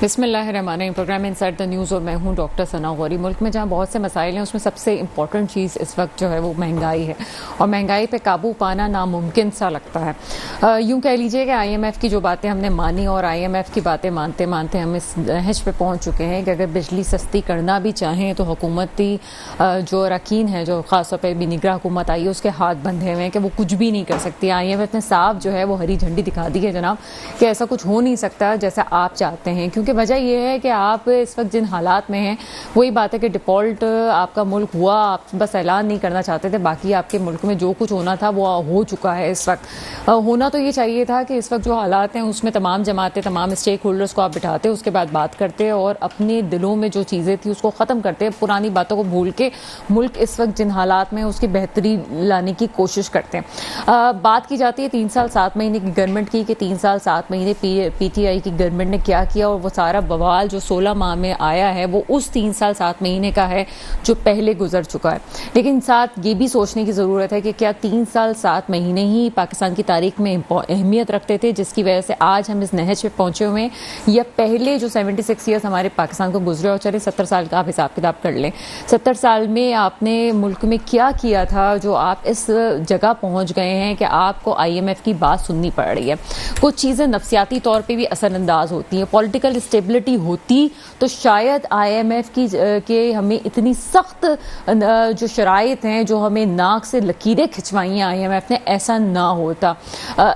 بسم اللہ الرحمن الرحیم. پروگرام انسائڈ دا نیوز اور میں ہوں ڈاکٹر ثنا غوری. ملک میں جہاں بہت سے مسائل ہیں اس میں سب سے امپورٹنٹ چیز اس وقت جو ہے وہ مہنگائی ہے, اور مہنگائی پہ قابو پانا ناممکن سا لگتا ہے. یوں کہہ لیجئے کہ آئی ایم ایف کی جو باتیں ہم نے مانی اور آئی ایم ایف کی باتیں مانتے مانتے ہم اس نہج پہ پہنچ چکے ہیں کہ اگر بجلی سستی کرنا بھی چاہیں تو حکومتی جو اراکین ہیں, جو خاص طور پہ بھی نگراں حکومت آئی ہے, اس کے ہاتھ بندھے ہوئے ہیں کہ وہ کچھ بھی نہیں کر سکتی. آئی ایم ایف نے صاف جو ہے وہ ہری جھنڈی دکھا دی ہے جناب کہ ایسا کچھ ہو نہیں سکتا جیسا آپ چاہتے ہیں, کیونکہ وجہ یہ ہے کہ آپ اس وقت جن حالات میں ہیں وہی بات ہے کہ ڈیفالٹ آپ کا ملک ہوا, آپ بس اعلان نہیں کرنا چاہتے تھے, باقی آپ کے ملک میں جو کچھ ہونا تھا وہ ہو چکا ہے. اس وقت ہونا تو یہ چاہیے تھا کہ اس وقت جو حالات ہیں اس میں تمام جماعتیں, تمام اسٹیک ہولڈرز کو آپ بٹھاتے, اس کے بعد بات کرتے اور اپنے دلوں میں جو چیزیں تھیں اس کو ختم کرتے, پرانی باتوں کو بھول کے ملک اس وقت جن حالات میں اس کی بہتری لانے کی کوشش کرتے ہیں. بات کی جاتی ہے 3 سال 7 مہینے کی گورنمنٹ کی کہ 3 سال 7 مہینے پی ٹی آئی کی گورنمنٹ نے کیا کیا, اور وہ سارا بوال جو 16 ماہ میں آیا ہے وہ اس 3 سال 7 مہینے کا ہے جو پہلے گزر چکا ہے. لیکن ساتھ یہ بھی سوچنے کی ضرورت ہے کہ کیا 3 سال 7 مہینے ہی پاکستان کی تاریخ میں اہمیت رکھتے تھے جس کی وجہ سے آج ہم اس نہج پہ پہنچے ہوئے ہیں, یا پہلے جو 76 ایئرس ہمارے پاکستان کو گزرے, اور چلے 70 سال کا آپ حساب کتاب کر لیں, 70 سال میں آپ نے ملک میں کیا کیا تھا جو آپ اس جگہ پہنچ گئے ہیں کہ آپ کو آئی ایم ایف کی بات سننی پڑ رہی ہے. کچھ چیزیں نفسیاتی طور پہ بھی اثر انداز ہوتی ہیں. پولیٹیکل اسٹیبلٹی ہوتی تو شاید آئی ایم ایف کی کہ ہمیں اتنی سخت جو شرائط ہیں, جو ہمیں ناک سے لکیریں کھنچوائی ہیں آئی ایم ایف نے, ایسا نہ ہوتا.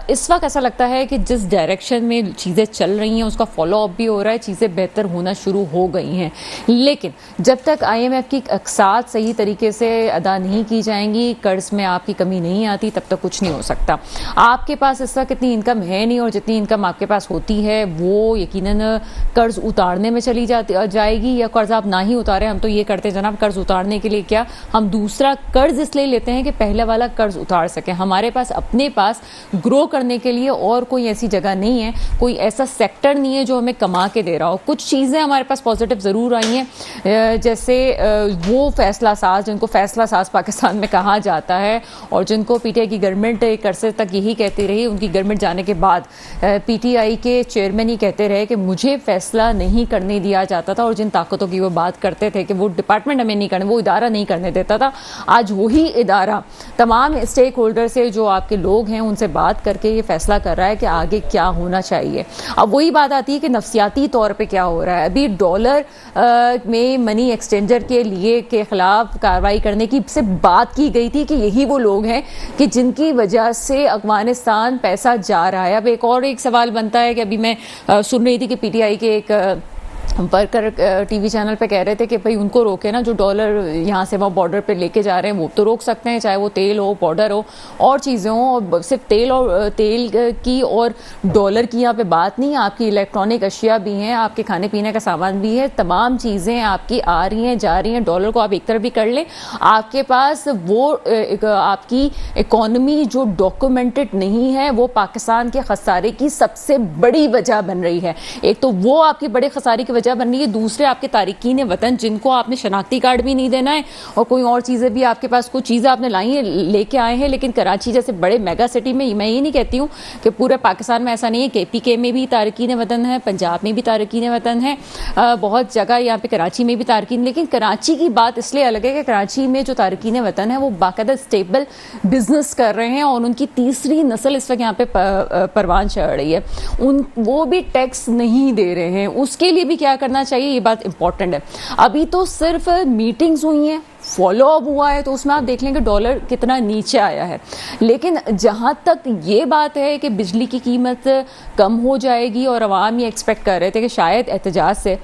اس وقت ایسا لگتا ہے کہ جس ڈائریکشن میں چیزیں چل رہی ہیں اس کا فالو اپ بھی ہو رہا ہے, چیزیں بہتر ہونا شروع ہو گئی ہیں. لیکن جب تک آئی ایم ایف کی اقساط صحیح طریقے سے ادا نہیں کی جائیں گی, قرض میں آپ کی کمی نہیں آتی, تب تک کچھ نہیں ہو سکتا. آپ کے پاس اس وقت اتنی انکم ہے نہیں, اور جتنی انکم آپ کے پاس ہوتی ہے وہ یقیناً قرض اتارنے میں چلی جائے گی, یا قرض آپ نہ ہی اتارے. ہم تو یہ کرتے ہیں جناب, قرض اتارنے کے لیے کیا, ہم دوسرا قرض اس لیے لیتے ہیں کہ پہلے والا قرض اتار سکیں. ہمارے پاس اپنے پاس گرو کرنے کے لیے اور کوئی ایسی جگہ نہیں ہے, کوئی ایسا سیکٹر نہیں ہے جو ہمیں کما کے دے رہا ہو. کچھ چیزیں ہمارے پاس پازیٹیو ضرور آئی ہیں, جیسے وہ فیصلہ ساز جن کو فیصلہ ساز پاکستان میں کہا جاتا ہے, اور جن کو پی ٹی آئی کی گورنمنٹ ایک عرصے تک یہی کہتی رہی. ان کی گورنمنٹ جانے کے بعد پی ٹی آئی کے چیئرمین ہی کہتے رہے کہ مجھے فیصلہ نہیں کرنے دیا جاتا تھا, اور جن طاقتوں کی وہ بات کرتے تھے کہ وہ ڈپارٹمنٹ ہمیں نہیں کرنے, وہ ادارہ نہیں کرنے دیتا تھا, آج وہی ادارہ تمام اسٹیک ہولڈر سے جو آپ کے لوگ ہیں ان سے بات کر کے یہ فیصلہ کر رہا ہے کہ آگے کیا ہونا چاہیے. اب وہی بات آتی ہے کہ نفسیاتی طور پہ کیا ہو رہا ہے. ابھی ڈالر میں منی ایکسچینجر کے لیے کے خلاف کارروائی کرنے کی سے بات کی گئی تھی کہ یہی وہ لوگ ہیں کہ جن کی وجہ سے افغانستان پیسہ جا رہا ہے. اب ایک سوال بنتا ہے کہ ابھی میں سن رہی تھی کہ پی ٹی آئی کے ایک ورکر ٹی وی چینل پہ کہہ رہے تھے کہ بھائی ان کو روکے نا, جو ڈالر یہاں سے وہ بارڈر پہ لے کے جا رہے ہیں وہ تو روک سکتے ہیں, چاہے وہ تیل ہو, پاؤڈر ہو, اور چیزیں ہوں. اور صرف تیل کی اور ڈالر کی یہاں پہ بات نہیں, آپ کی الیکٹرانک اشیاء بھی ہیں, آپ کے کھانے پینے کا سامان بھی ہے, تمام چیزیں آپ کی آ رہی ہیں جا رہی ہیں. ڈالر کو آپ ایک طرف بھی کر لیں, آپ کے پاس وہ آپ کی اکانومی جو ڈاکومنٹڈ نہیں ہے وہ پاکستان کے خسارے کی سب سے بڑی وجہ بن رہی ہے. ایک تو وہ آپ کی بڑے خسارے کی وجہ بن رہی ہے, دوسرے آپ کے تارکین وطن جن کو آپ نے شناختی کارڈ بھی نہیں دینا ہے, اور کوئی اور چیزیں بھی آپ کے پاس کچھ چیزیں آپ نے لائی ہیں, لے کے آئے ہیں. لیکن کراچی جیسے بڑے میگا سٹی میں, میں یہ نہیں کہتی ہوں کہ پورے پاکستان میں ایسا نہیں ہے, کے پی کے میں بھی تارکین وطن ہے, پنجاب میں بھی تارکین وطن ہے, بہت جگہ یہاں پہ کراچی میں بھی تارکین. لیکن کراچی کی بات اس لیے الگ ہے کہ کراچی میں جو تارکین وطن ہے وہ باقاعدہ اسٹیبل بزنس کر رہے ہیں, اور ان کی تیسری نسل اس وقت یہاں پہ پروان چڑھ رہی ہے. وہ بھی ٹیکس نہیں دے رہے ہیں. اس کے لیے بھی کیا کرنا چاہیے, یہ بات امپورٹنٹ ہے. ابھی تو صرف میٹنگز ہوئی ہیں, فالو اپ ہوا ہے, تو اس میں آپ دیکھ لیں کہ ڈالر کتنا نیچے آیا ہے. لیکن جہاں تک یہ بات ہے کہ بجلی کی قیمت کم ہو جائے گی, اور عوام یہ ایکسپیکٹ کر رہے تھے کہ شاید احتجاج سے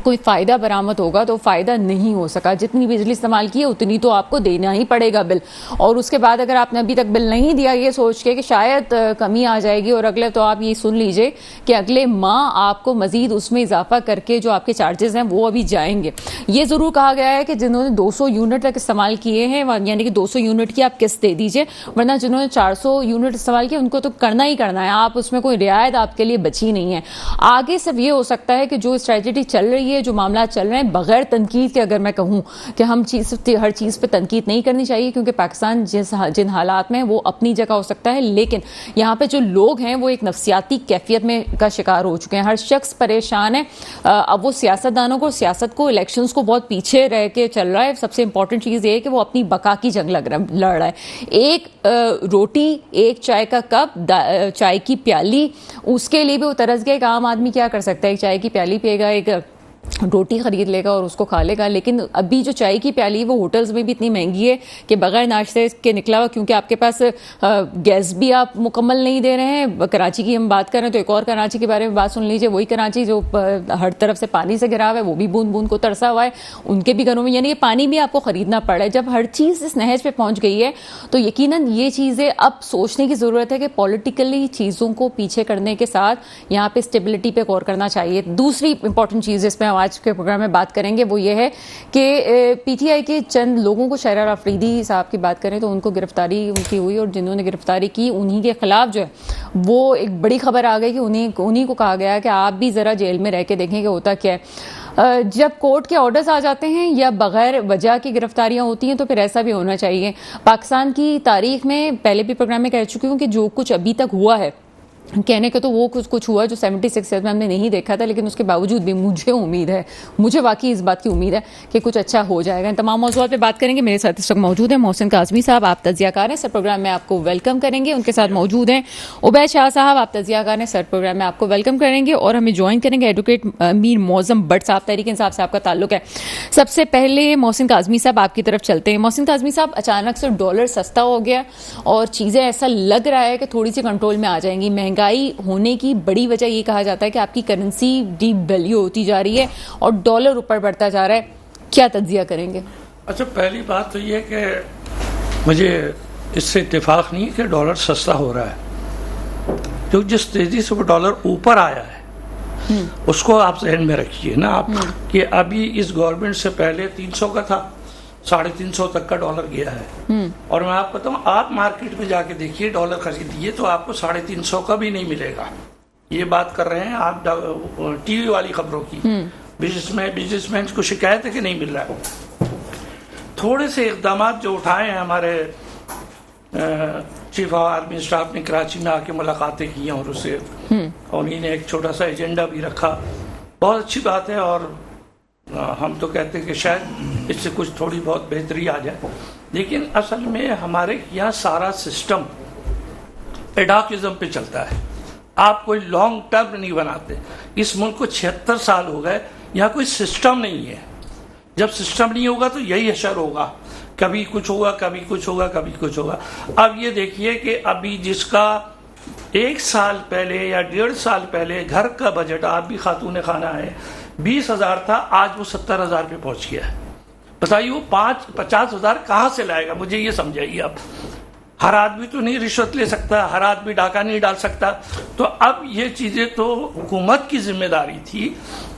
کوئی فائدہ برآمد ہوگا, تو فائدہ نہیں ہو سکا. جتنی بجلی استعمال کی ہے اتنی تو آپ کو دینا ہی پڑے گا بل, اور اس کے بعد اگر آپ نے ابھی تک بل نہیں دیا یہ سوچ کے کہ شاید کمی آ جائے گی, اور اگلے تو آپ یہ سن لیجئے کہ اگلے ماہ آپ کو مزید اس میں اضافہ کر کے جو آپ کے چارجز ہیں وہ ابھی جائیں گے. یہ ضرور کہا گیا ہے کہ جنہوں نے 200 یونٹ تک استعمال کیے ہیں, یعنی کہ 200 یونٹ کی آپ قسط دے دیجئے, ورنہ جنہوں نے 400 یونٹ استعمال کیے ان کو تو کرنا ہی کرنا ہے. آپ اس میں کوئی رعایت آپ کے لیے بچی نہیں ہے. آگے صرف یہ ہو سکتا ہے کہ جو اسٹریٹجی چل چل رہی ہے, جو معاملات چل رہے ہیں, بغیر تنقید کے اگر میں کہوں کہ ہم ہر چیز پہ تنقید نہیں کرنی چاہیے, کیونکہ پاکستان جن حالات میں وہ اپنی جگہ ہو سکتا ہے, لیکن یہاں پہ جو لوگ ہیں وہ ایک نفسیاتی کیفیت میں کا شکار ہو چکے ہیں. ہر شخص پریشان ہے. اب وہ سیاستدانوں کو, سیاست کو, الیکشنز کو بہت پیچھے رہ کے چل رہا ہے. سب سے امپورٹنٹ چیز یہ ہے کہ وہ اپنی بقا کی جنگ لڑ رہا ہے. ایک روٹی, ایک چائے کا کپ, چائے کی پیالی, اس کے لیے بھی وہ ترس گیا. ایک عام آدمی کیا کر سکتا ہے, ایک چائے کی پیالی پیے گا, ایک روٹی خرید لے گا اور اس کو کھا لے گا. لیکن ابھی جو چائے کی پیالی وہ ہوٹلز میں بھی اتنی مہنگی ہے کہ بغیر ناشتے کے نکلا ہوا, کیونکہ آپ کے پاس گیس بھی آپ مکمل نہیں دے رہے ہیں. کراچی کی ہم بات کریں تو ایک اور کراچی کے بارے میں بات سن لیجیے. وہی کراچی جو ہر طرف سے پانی سے گھرا ہوا ہے, وہ بھی بوند بوند کو ترسا ہوا ہے. ان کے بھی گھروں میں یعنی یہ پانی بھی آپ کو خریدنا پڑ رہا ہے. جب ہر چیز اس نہج پہ پہنچ گئی ہے تو یقیناً یہ چیزیں اب سوچنے کی ضرورت ہے کہ پولیٹیکلی چیزوں کو پیچھے کرنے کے ساتھ یہاں پہ اسٹیبلٹی پہ غور کرنا چاہیے. دوسری امپورٹنٹ چیز جس میں آج کے پروگرام میں بات کریں گے وہ یہ ہے کہ پی ٹی آئی کے چند لوگوں کو, شہرار آفریدی صاحب کی بات کریں تو ان کو گرفتاری ان کی ہوئی, اور جنہوں نے گرفتاری کی انہی کے خلاف جو ہے وہ ایک بڑی خبر آ گئی کہ انہی کو کہا گیا کہ آپ بھی ذرا جیل میں رہ کے دیکھیں کہ ہوتا کیا ہے. جب کورٹ کے آرڈرز آ جاتے ہیں یا بغیر وجہ کی گرفتاریاں ہوتی ہیں تو پھر ایسا بھی ہونا چاہیے. پاکستان کی تاریخ میں پہلے بھی پروگرام میں کہہ چکی ہوں کہ جو کچھ ابھی تک ہوا ہے, کہنے کو تو وہ کچھ ہوا جو 76 میں ہم نے نہیں دیکھا تھا, لیکن اس کے باوجود بھی مجھے واقعی اس بات کی امید ہے کہ کچھ اچھا ہو جائے گا. ان تمام موضوعات پہ بات کریں گے. میرے ساتھ اس وقت موجود ہیں محسن کاظمی صاحب, آپ تجزیہ کار ہیں, سر پروگرام میں آپ کو ویلکم کریں گے. ان کے ساتھ موجود ہیں عبید شاہ صاحب, آپ تجزیہ کار ہیں, سر پروگرام میں آپ کو ویلکم کریں گے. اور ہمیں جوائن کریں گے ایڈوکیٹ میر معظم بٹ صاحب, تحریک انصاف سے آپ کا تعلق ہے. سب سے پہلے محسن کاظمی صاحب آپ کی طرف چلتے ہیں. محسن کاظمی صاحب, اچانک سے ڈالر سستا ہو گیا اور چیزیں ایسا لگ رہا ہے کہ تھوڑی سی کنٹرول میں آ جائیں گی. مہنگائی ہونے کی بڑی وجہ یہ کہا جاتا ہے کہ آپ کی کرنسی ڈی ویلیو ہوتی جا رہی ہے اور ڈالر اوپر بڑھتا جا رہا ہے. کیا تجزیہ کریں گے؟ اچھا, پہلی بات تو یہ کہ مجھے اس سے اتفاق نہیں کہ ڈالر سستا ہو رہا ہے. جو جس تیزی سے وہ ڈالر اوپر آیا ہے اس کو آپ ذہن میں رکھیے نا آپ, کہ ابھی اس گورنمنٹ سے پہلے 300 کا تھا, 350 تک کا ڈالر گیا ہے. اور میں آپ بتاؤں, آپ مارکیٹ میں جا کے دیکھیے ڈالر خریدیے تو آپ کو 350 کا بھی نہیں ملے گا. یہ بات کر رہے ہیں آپ ٹی وی والی خبروں کی. بزنس مین کو شکایت ہے کہ نہیں مل رہا ہے. تھوڑے سے اقدامات جو اٹھائے ہیں ہمارے چیف آف آرمی اسٹاف نے, کراچی میں آ کے ملاقاتیں کی ہیں اور اسے انہیں نے ایک چھوٹا سا ایجنڈا بھی رکھا. بہت اچھی بات ہے, اور ہم تو کہتے ہیں کہ شاید اس سے کچھ تھوڑی بہت بہتری آ جائے. لیکن اصل میں ہمارے یہاں سارا سسٹم ایڈاکزم پہ چلتا ہے. آپ کوئی لانگ ٹرم نہیں بناتے. اس ملک کو 76 سال ہو گئے, یہاں کوئی سسٹم نہیں ہے. جب سسٹم نہیں ہوگا تو یہی حشر ہوگا, کبھی کچھ ہوگا, کبھی کچھ ہوگا, کبھی کچھ ہوگا. اب یہ دیکھیے کہ ابھی جس کا 1 سال پہلے یا 1.5 سال پہلے گھر کا بجٹ, آپ بھی خاتون خانہ ہے, 20,000 تھا, آج وہ 70,000 پہ پہنچ گیا ہے. بتائیے وہ 50,000 کہاں سے لائے گا؟ مجھے یہ سمجھائیے. اب ہر آدمی تو نہیں رشوت لے سکتا, ہر آدمی ڈاکہ نہیں ڈال سکتا. تو اب یہ چیزیں تو حکومت کی ذمہ داری تھی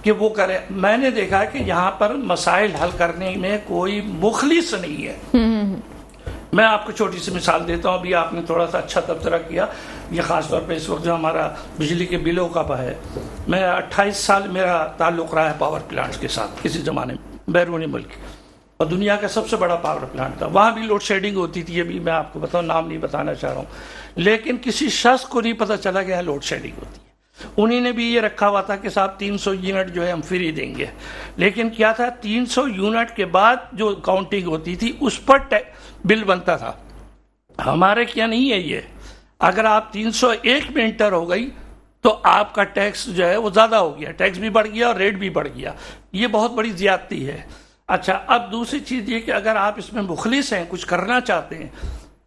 کہ وہ کرے. میں نے دیکھا کہ یہاں پر مسائل حل کرنے میں کوئی مخلص نہیں ہے. میں آپ کو چھوٹی سی مثال دیتا ہوں. ابھی آپ نے تھوڑا سا اچھا تبصرہ کیا, یہ خاص طور پہ اس وقت جو ہمارا بجلی کے بلوں کا ہے. میں 28 سال میرا تعلق رہا ہے پاور پلانٹس کے ساتھ, کسی زمانے میں بیرونی ملک, اور دنیا کا سب سے بڑا پاور پلانٹ تھا. وہاں بھی لوڈ شیڈنگ ہوتی تھی. ابھی میں آپ کو بتاؤں, نام نہیں بتانا چاہ رہا ہوں, لیکن کسی شخص کو نہیں پتا چلا کہ یہاں لوڈ شیڈنگ ہوتی ہے. انہی نے بھی یہ رکھا ہوا تھا کہ صاحب 300 یونٹ جو ہے ہم فری دیں گے. لیکن کیا تھا, 300 یونٹ کے بعد جو کاؤنٹنگ ہوتی تھی اس پر بل بنتا تھا. ہمارے کیا نہیں ہے یہ. اگر آپ 301 میں انٹر ہو گئی تو آپ کا ٹیکس جو ہے وہ زیادہ ہو گیا, ٹیکس بھی بڑھ گیا اور ریٹ بھی بڑھ گیا. یہ بہت بڑی زیادتی ہے. اچھا, اب دوسری چیز یہ کہ اگر آپ اس میں مخلص ہیں, کچھ کرنا چاہتے ہیں,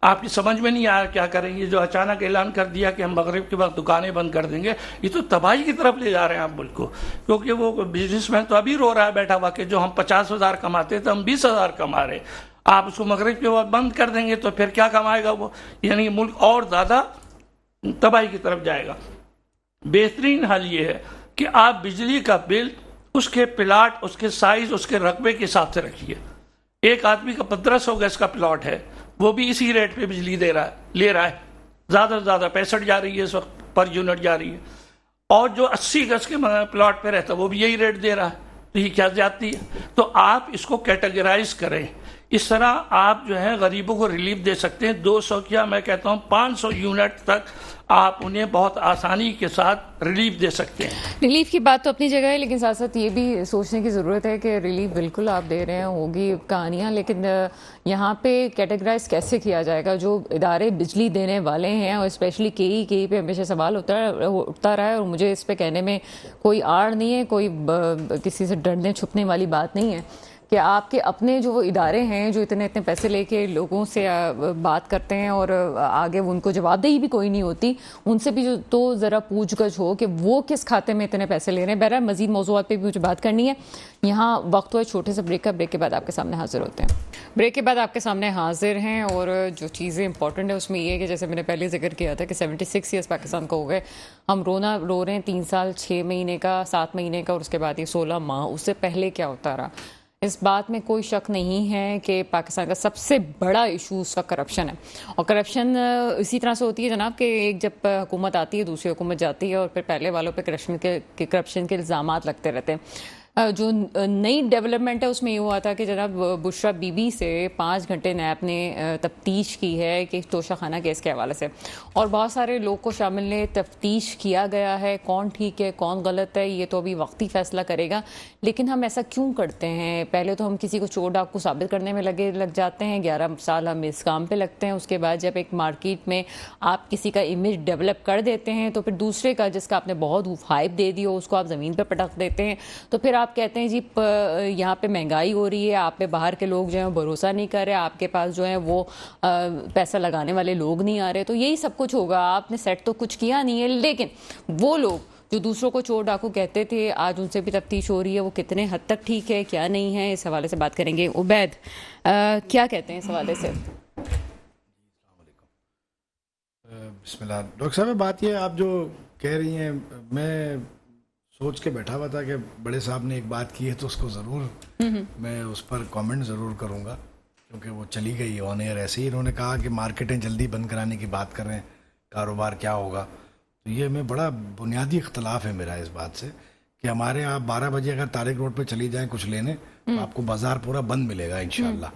آپ کی سمجھ میں نہیں آیا کیا کریں گے. جو اچانک اعلان کر دیا کہ ہم مغرب کے وقت دکانیں بند کر دیں گے, یہ تو تباہی کی طرف لے جا رہے ہیں آپ ملک کو. کیونکہ وہ بزنس مین تو ابھی رو رہا ہے بیٹھا ہوا کہ جو ہم 50,000 کماتے تھے ہم 20,000 کما رہے. آپ اس کو مغرب کے وقت بند کر دیں گے تو پھر کیا کمائے گا وہ؟ یعنی ملک اور زیادہ تباہی کی طرف جائے گا. بہترین حل یہ ہے کہ آپ بجلی کا بل اس کے پلاٹ, اس کے سائز, اس کے رقبے کے حساب سے رکھیے. ایک آدمی کا 1500 گز کا پلاٹ ہے, وہ بھی اسی ریٹ پہ بجلی لے رہا ہے. زیادہ سے زیادہ 65 جا رہی ہے اس وقت پر یونٹ جا رہی ہے. اور جو 80 گز کے پلاٹ پہ رہتا ہے وہ بھی یہی ریٹ دے رہا ہے. تو یہ کیا جاتی ہے؟ تو آپ اس کو کیٹیگرائز کریں. اس طرح آپ جو ہے غریبوں کو ریلیف دے سکتے ہیں. 200 کیا میں کہتا ہوں 500 یونٹ تک آپ انہیں بہت آسانی کے ساتھ ریلیف دے سکتے ہیں. ریلیف کی بات تو اپنی جگہ ہے، لیکن ساتھ ساتھ یہ بھی سوچنے کی ضرورت ہے کہ ریلیف بالکل آپ دے رہے ہیں، ہوگی کہانیاں، لیکن یہاں پہ کیٹیگرائز کیسے کیا جائے گا؟ جو ادارے بجلی دینے والے ہیں، اور اسپیشلی کے پہ ہمیشہ سوال اٹھتا رہا ہے، اور مجھے اس پہ کہنے میں کوئی آڑ نہیں ہے، کوئی کسی سے ڈرنے چھپنے والی بات نہیں ہے کہ آپ کے اپنے جو ادارے ہیں جو اتنے پیسے لے کے لوگوں سے بات کرتے ہیں اور آگے ان کو جواب دہی بھی کوئی نہیں ہوتی، ان سے بھی جو تو ذرا پوچھ گچھ ہو کہ وہ کس کھاتے میں اتنے پیسے لے رہے ہیں. بہرحال مزید موضوعات پہ بھی مجھے بات کرنی ہے. یہاں وقت ہوا چھوٹے سے بریک کا، بریک کے بعد آپ کے سامنے حاضر ہوتے ہیں. بریک کے بعد آپ کے سامنے حاضر ہیں، اور جو چیزیں امپورٹنٹ ہیں اس میں یہ ہے کہ جیسے میں نے پہلے ذکر کیا تھا کہ 76 ایئرس پاکستان کو ہو گئے، ہم رو رہے ہیں 3 سال 6 مہینے کا، 7 مہینے کا، اور اس کے بعد یہ 16 ماہ. اس سے پہلے کیا ہوتا رہا؟ اس بات میں کوئی شک نہیں ہے کہ پاکستان کا سب سے بڑا ایشو اس وقت کرپشن ہے، اور کرپشن اسی طرح سے ہوتی ہے جناب کہ ایک جب حکومت آتی ہے دوسری حکومت جاتی ہے، اور پھر پہلے والوں پہ کرپشن کے الزامات لگتے رہتے ہیں. جو نئی ڈیولپمنٹ ہے اس میں یہ ہوا تھا کہ جناب بشرا بی بی سے 5 گھنٹے نیب نے تفتیش کی ہے کہ توشہ خانہ کیس کے حوالے سے، اور بہت سارے لوگ کو شامل نے تفتیش کیا گیا ہے. کون ٹھیک ہے کون غلط ہے یہ تو ابھی وقتی فیصلہ کرے گا، لیکن ہم ایسا کیوں کرتے ہیں؟ پہلے تو ہم کسی کو چور ڈاکو ثابت کرنے میں لگ جاتے ہیں، 11 سال ہم اس کام پہ لگتے ہیں. اس کے بعد جب ایک مارکیٹ میں آپ کسی کا امیج ڈیولپ کر دیتے ہیں تو پھر دوسرے کا جس کا آپ نے بہت ہائپ دے دی ہو اس کو آپ زمین پہ پٹک دیتے ہیں. تو پھر آپ کہتے ہیں جی یہاں پہ مہنگائی ہو رہی ہے، آپ پہ باہر کے لوگ جو ہیں بھروسہ نہیں کر رہے، آپ کے پاس جو ہیں وہ پیسہ لگانے والے لوگ نہیں آ رہے. تو یہی سب کچھ ہوگا. آپ نے سیٹ تو کچھ کیا نہیں ہے، لیکن وہ لوگ جو دوسروں کو چور ڈاکو کہتے تھے آج ان سے بھی تفتیش ہو رہی ہے، وہ کتنے حد تک ٹھیک ہے کیا نہیں ہے، اس حوالے سے بات کریں گے. عبید کیا کہتے ہیں اس حوالے سے؟ بسم اللہ. ڈاکٹر صاحب بات یہ آپ جو کہہ رہی ہیں، میں سوچ کے بیٹھا ہوا تھا کہ بڑے صاحب نے ایک بات کی ہے تو اس کو ضرور میں اس پر کامنٹ ضرور کروں گا، کیونکہ وہ چلی گئی آن ایئر. ایسے ہی انہوں نے کہا کہ مارکیٹیں جلدی بند کرانے کی بات کر رہے ہیں، کاروبار کیا ہوگا. تو یہ میں بڑا بنیادی اختلاف ہے میرا اس بات سے کہ ہمارے آپ 12 بجے اگر طارق روڈ پہ چلی جائیں کچھ لینے تو آپ کو بازار پورا بند ملے گا انشاءاللہ.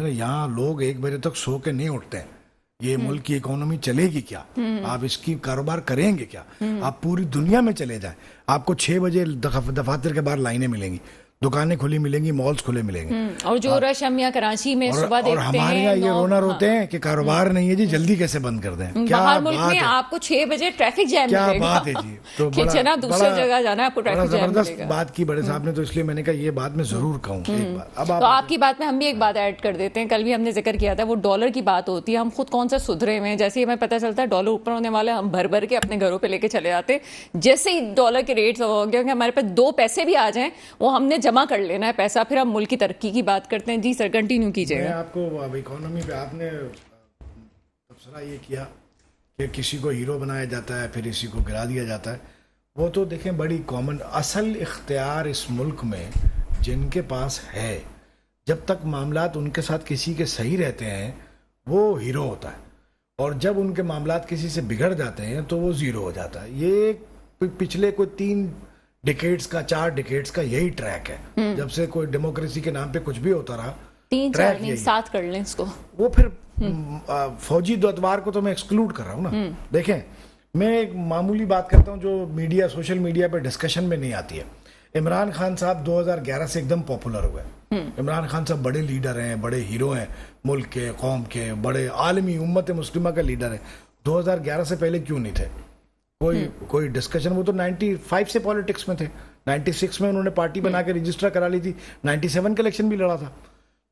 یہاں لوگ 1 بجے تک سو کے نہیں اٹھتے ہیں. یہ ملک کی اکانومی چلے گی کیا؟ آپ اس کی کاروبار کریں گے کیا؟ آپ پوری دنیا میں چلے جائیں، آپ کو 6 بجے دفاتر کے باہر لائنیں ملیں گی، دکانیں کھلی ملیں گی، مالز کھلے ملیں گے. اور جو رش ہم یہاں کراچی میں صبح دیکھتے ہیں، اور ہمارے یہاں یہ رونا روتے ہیں کہ کاروبار نہیں ہے جی، جلدی کیسے بند کر دیں. باہر ملک میں آپ کو 6 بجے ٹریفک جیم کیا ملے گا. بات ہے جی. تو دوسری جگہ جانا ہے آپ کو ٹریفک جیم ملے گا. بات کی بڑے صاحب نے تو اس لیے میں نے کہا یہ بات میں ضرور کہوں. تو آپ کی بات میں ہم بھی ایک بات ایڈ کر دیتے ہیں. کل بھی ہم نے ذکر کیا تھا وہ ڈالر کی بات ہوتی ہے. ہم خود کون سے سدھرے ہوئے ہیں، جیسے ہی ہمیں پتہ چلتا ہے ڈالر اوپر ہونے والا ہم بھر بھر کے اپنے گھروں پہ لے کے چلے آتے. جیسے ہی ڈالر کے ریٹس ہو گیا کہ ہمارے پاس 2 پیسے بھی آ جائیں وہ ہم نے جمع کر لینا ہے پیسہ، پھر ہم ملک کی ترقی کی بات کرتے ہیں. جی سر کنٹینیو کیجیے گا. میں آپ کو اب اکانومی پہ آپ نے تبصرہ یہ کیا کہ کسی کو ہیرو بنایا جاتا ہے پھر اسی کو گرا دیا جاتا ہے. وہ تو دیکھیں بڑی کامن اصل اختیار اس ملک میں جن کے پاس ہے، جب تک معاملات ان کے ساتھ کسی کے صحیح رہتے ہیں وہ ہیرو ہوتا ہے، اور جب ان کے معاملات کسی سے بگڑ جاتے ہیں تو وہ زیرو ہو جاتا ہے. یہ پچھلے کوئی 3 ڈیکیڈز کا 4 ڈیکیڈز کا یہی ٹریک ہے. جب سے کوئی ڈیموکریسی کے نام پہ کچھ بھی ہوتا رہا، 3-4 نہیں 7 کر لیں اس کو. وہ پھر فوجی دوتوار کو تو میں ایکسکلوڈ کر رہا ہوں نا. دیکھیں میں ایک معمولی بات کرتا ہوں جو میڈیا سوشل میڈیا پہ ڈسکشن میں نہیں آتی ہے. عمران خان صاحب 2011 سے ایک دم پاپولر ہوئے. عمران خان صاحب بڑے لیڈر ہیں، بڑے ہیرو ہیں، ملک کے قوم کے بڑے عالمی امت مسلمہ کا لیڈر ہیں. 2011 سے پہلے کیوں نہیں تھے؟ کوئی ڈسکشن. وہ تو 95 سے پالیٹکس میں تھے. 96 میں انہوں نے پارٹی بنا کے رجسٹر کرا لی تھی. 97 کا الیکشن بھی لڑا تھا.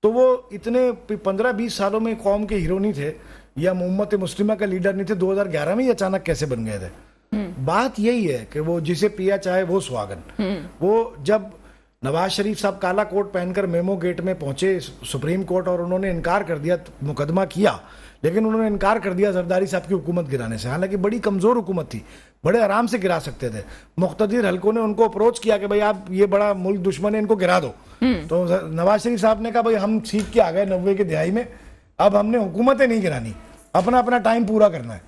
تو وہ اتنے 15-20 سالوں میں قوم کے ہیرو نہیں تھے یا امت مسلمہ کا لیڈر نہیں تھے. 2011 میں ہی اچانک کیسے بن گئے تھے؟ بات یہی ہے کہ وہ جسے پیا چاہے وہ سواگن. وہ جب نواز شریف صاحب کالا کوٹ پہن کر میمو گیٹ میں پہنچے سپریم کورٹ اور انہوں نے انکار کر دیا، مقدمہ کیا لیکن انہوں نے انکار کر دیا زرداری صاحب کی حکومت گرانے سے، حالانکہ بڑی کمزور حکومت تھی، بڑے آرام سے گرا سکتے تھے. مقتدر حلقوں نے ان کو اپروچ کیا کہ بھائی آپ یہ بڑا ملک دشمن ہے ان کو گرا دو. تو نواز شریف صاحب نے کہا بھائی ہم سیکھ کے آ گئے 90 کی دہائی میں، اب ہم نے حکومتیں نہیں گرانی، اپنا ٹائم پورا کرنا ہے.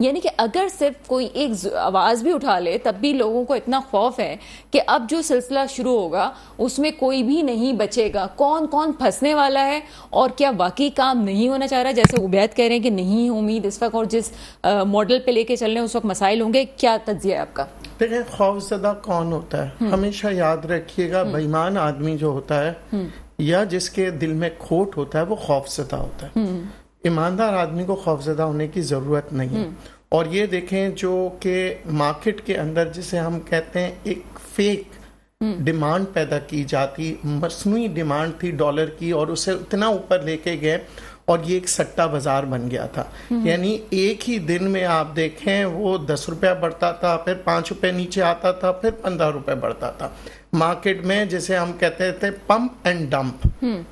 یعنی کہ اگر صرف کوئی ایک آواز بھی اٹھا لے تب بھی لوگوں کو اتنا خوف ہے کہ اب جو سلسلہ شروع ہوگا اس میں کوئی بھی نہیں بچے گا. کون کون پھنسنے والا ہے اور کیا واقعی کام نہیں ہونا چاہ رہا, جیسے عبید کہہ رہے ہیں کہ نہیں امید اس وقت, اور جس ماڈل پہ لے کے چل رہے ہیں اس وقت مسائل ہوں گے, کیا تجزیہ ہے آپ کا؟ دیکھیں, خوف زدہ کون ہوتا ہے؟ ہمیشہ یاد رکھیے گا, بےایمان آدمی جو ہوتا ہے یا جس کے دل میں کھوٹ ہوتا ہے وہ خوف زدہ ہوتا ہے. ایماندار آدمی کو خوف زدہ ہونے کی ضرورت نہیں. اور یہ دیکھیں جو کہ مارکیٹ کے اندر جسے ہم کہتے ہیں ایک فیک ڈیمانڈ پیدا کی جاتی, مصنوعی ڈیمانڈ تھی ڈالر کی, اور اسے اتنا اوپر لے کے گئے اور یہ ایک سٹا بازار بن گیا تھا. یعنی ایک ہی دن میں آپ دیکھیں وہ 10 روپے بڑھتا تھا, پھر 5 روپے نیچے آتا تھا, پھر 15 روپے بڑھتا تھا. مارکیٹ میں جسے ہم کہتے تھے پمپ اینڈ ڈمپ,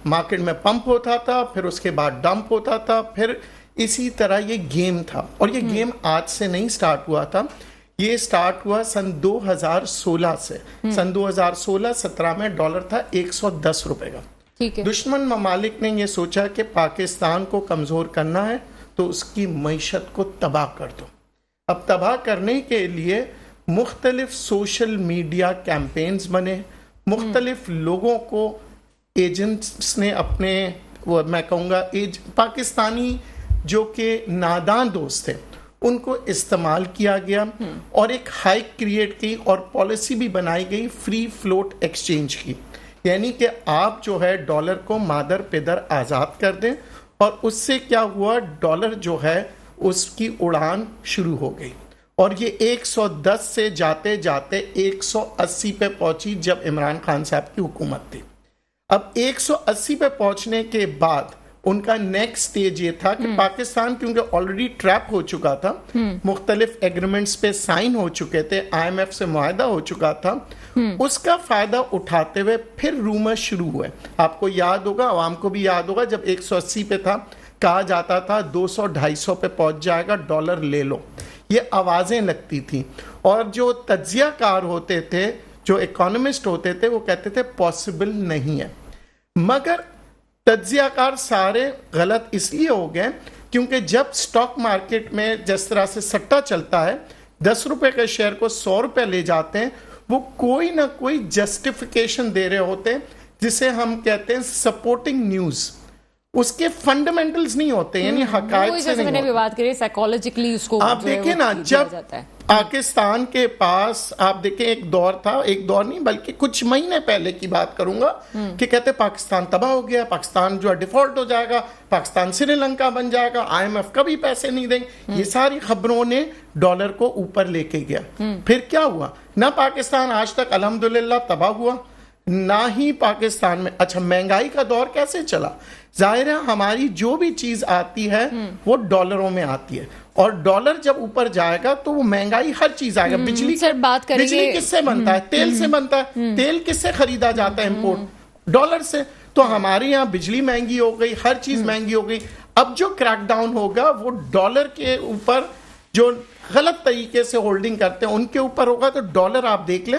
مارکیٹ میں پمپ ہوتا تھا, پھر اس کے بعد ڈمپ ہوتا تھا, پھر اسی طرح یہ گیم تھا. اور یہ گیم آج سے نہیں سٹارٹ ہوا تھا, یہ سٹارٹ ہوا سن 2016 سے. سن 2016-17 میں ڈالر تھا 110 روپے کا. دشمن ممالک نے یہ سوچا کہ پاکستان کو کمزور کرنا ہے تو اس کی معیشت کو تباہ کر دو. اب تباہ کرنے کے لیے مختلف سوشل میڈیا کیمپینز بنے, مختلف لوگوں کو ایجنٹس نے اپنے, وہ میں کہوں گا پاکستانی جو کہ نادان دوست تھے ان کو استعمال کیا گیا, اور ایک ہائیک کریٹ کی اور پالیسی بھی بنائی گئی فری فلوٹ ایکسچینج کی. یعنی کہ آپ جو ہے ڈالر کو مادر پدر آزاد کر دیں, اور اس سے کیا ہوا, ڈالر جو ہے اس کی اڑان شروع ہو گئی, اور یہ 110 سے جاتے جاتے 180 پہ پہنچی جب عمران خان صاحب کی حکومت تھی. اب 180 پہ پہنچنے کے بعد ان کا نیکسٹ سٹیج یہ تھا کہ پاکستان کیونکہ آلریڈی ٹریپ ہو چکا تھا, مختلف ایگریمنٹس پہ سائن ہو چکے تھے, IMF سے معاہدہ ہو چکا تھا, اس کا فائدہ اٹھاتے ہوئے پھر رومر شروع ہوئے. آپ کو یاد ہوگا, عوام کو بھی یاد ہوگا, جب 180 پہ تھا کہا جاتا تھا 200-250 پہ پہنچ جائے گا, ڈالر لے لو. یہ آوازیں لگتی تھیں, اور جو تجزیہ کار ہوتے تھے, جو اکانومسٹ ہوتے تھے, وہ کہتے تھے پاسبل نہیں ہے. مگر تجزیہ کار سارے غلط اس لیے ہو گئے کیونکہ جب سٹاک مارکیٹ میں جس طرح سے سٹا چلتا ہے, 10 روپے کے شیئر کو 100 روپے لے جاتے ہیں, وہ کوئی نہ کوئی جسٹیفیکیشن دے رہے ہوتے ہیں جسے ہم کہتے ہیں سپورٹنگ نیوز. اس کے فنڈامنٹلز نہیں ہوتے, یعنی حقائق سے نہیں ہوتے. بات کریں سائیکالوجیکلی اس کو آپ دیکھیں نا, جب پاکستان کے پاس آپ دیکھیں ایک دور تھا, ایک دور نہیں بلکہ کچھ مہینے پہلے کی بات کروں گا, کہ کہتے پاکستان تباہ ہو گیا, پاکستان جو ہے ڈیفالٹ ہو جائے گا, پاکستان سری لنکا بن جائے گا, IMF کا بھی پیسے نہیں دیں گے. یہ ساری خبروں نے ڈالر کو اوپر لے کے گیا. پھر کیا ہوا, نہ پاکستان آج تک الحمدللہ تباہ ہوا, نہ ہی پاکستان میں اچھا مہنگائی کا دور کیسے چلا. ظاہر ہے ہماری جو بھی چیز آتی ہے وہ ڈالروں میں آتی ہے, اور ڈالر جب اوپر جائے گا تو وہ مہنگائی ہر چیز آئے گا. بجلی کس سے بنتا ہے؟ تیل سے بنتا ہے. تیل کس سے خریدا جاتا ہے امپورٹ؟ ڈالر سے. تو ہمارے یہاں بجلی مہنگی ہو گئی, ہر چیز مہنگی ہو گئی. اب جو کریک ڈاؤن ہوگا وہ ڈالر کے اوپر جو غلط طریقے سے ہولڈنگ کرتے ہیں ان کے اوپر ہوگا. تو ڈالر آپ دیکھ لیں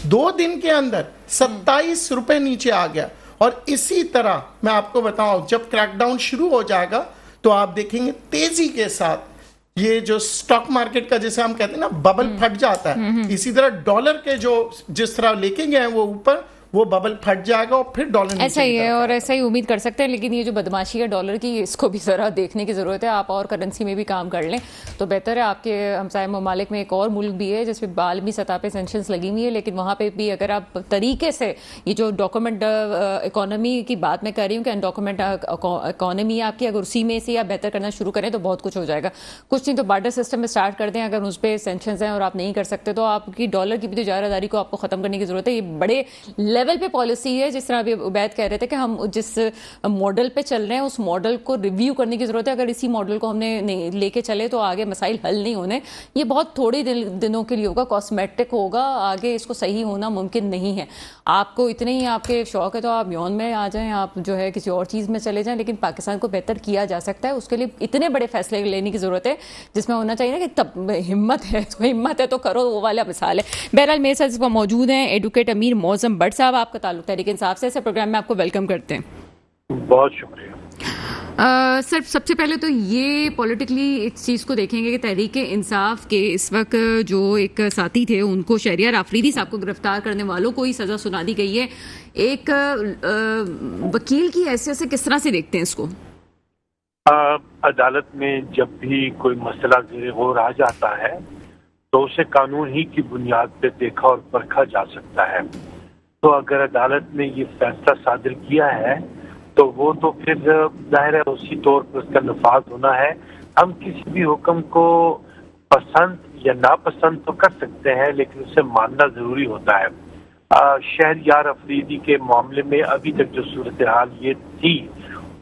2 دن کے اندر 27 روپے نیچے آ گیا. اور اسی طرح میں آپ کو بتاؤں, جب کریک ڈاؤن شروع ہو جائے گا تو آپ دیکھیں گے تیزی کے ساتھ یہ جو سٹاک مارکیٹ کا جیسے ہم کہتے ہیں نا ببل پھٹ جاتا ہے, اسی طرح ڈالر کے جو جس طرح لے کے گئے ہیں وہ اوپر, وہ ببل پھٹ جائے گا اور پھر ڈالر ایسا ہی ہے, اور ایسا ہی امید کر سکتے ہیں. لیکن یہ جو بدماشی ہے ڈالر کی, اس کو بھی ذرا دیکھنے کی ضرورت ہے. آپ اور کرنسی میں بھی کام کر لیں تو بہتر ہے. آپ کے ہمسائے ممالک میں ایک اور ملک بھی ہے جس پہ عالمی سطح پہ سینکشنز لگی ہوئی ہے, لیکن وہاں پہ بھی اگر آپ طریقے سے یہ جو ڈاکومنٹ اکانومی کی بات میں کر رہی ہوں کہ ڈاکومنٹ اکانومی آپ کی, اگر اسی میں سے آپ بہتر کرنا شروع کریں تو بہت کچھ ہو جائے گا. کچھ نہیں تو بارٹر سسٹم میں اسٹارٹ کر دیں. اگر اس پہ سینکشنز ہیں اور آپ نہیں کر سکتے تو آپ کی ڈالر کی بھی تجارت داری کو آپ کو ختم کرنے کی ضرورت ہے. یہ بڑے لیول پہ پالیسی ہے, جس طرح ابھی عبید کہہ رہے تھے کہ ہم جس ماڈل پہ چل رہے ہیں اس ماڈل کو ریویو کرنے کی ضرورت ہے. اگر اسی ماڈل کو ہم نے لے کے چلے تو آگے مسائل حل نہیں ہونے. یہ بہت تھوڑے دنوں کے لیے ہوگا, کاسمیٹک ہوگا, آگے اس کو صحیح ہونا ممکن نہیں ہے. آپ کو اتنے ہی آپ کے شوق ہے تو آپ یون میں آ جائیں, آپ جو ہے کسی اور چیز میں چلے جائیں, لیکن پاکستان کو بہتر کیا جا سکتا ہے. اس کے لیے اتنے بڑے فیصلے لینے کی ضرورت ہے جس میں ہونا چاہیے نا کہ تب ہمت ہے تو کرو, وہ والا مثال ہے. بہرحال میرے ساتھ اس وقت موجود ہیں ایڈوکیٹ امیر معظم بٹ صاحب. آپ کا تعلق تحریک انصاف سے, پروگرام میں آپ کو ویلکم کرتے ہیں. بہت شکریہ. سر سب سے پہلے تو یہ پولیٹیکلی اس چیز کو دیکھیں گے کہ تحریک انصاف کے اس وقت جو ایک ساتھی تھے ان کو شہریار آفریدی صاحب کو گرفتار کرنے والوں کو ہی سزا سنا دی گئی ہے. ایک وکیل کی حیثیت سے کس طرح سے دیکھتے ہیں اس کو؟ عدالت میں جب بھی کوئی مسئلہ زیر غور آ جاتا ہے تو اسے قانون ہی کی بنیاد پہ دیکھا اور پرکھا جا سکتا ہے. تو اگر عدالت نے یہ فیصلہ صادر کیا ہے تو وہ تو پھر ظاہر ہے اسی طور پر اس کا نفاذ ہونا ہے. ہم کسی بھی حکم کو پسند یا ناپسند تو کر سکتے ہیں لیکن اسے ماننا ضروری ہوتا ہے. شہریار آفریدی کے معاملے میں ابھی تک جو صورتحال یہ تھی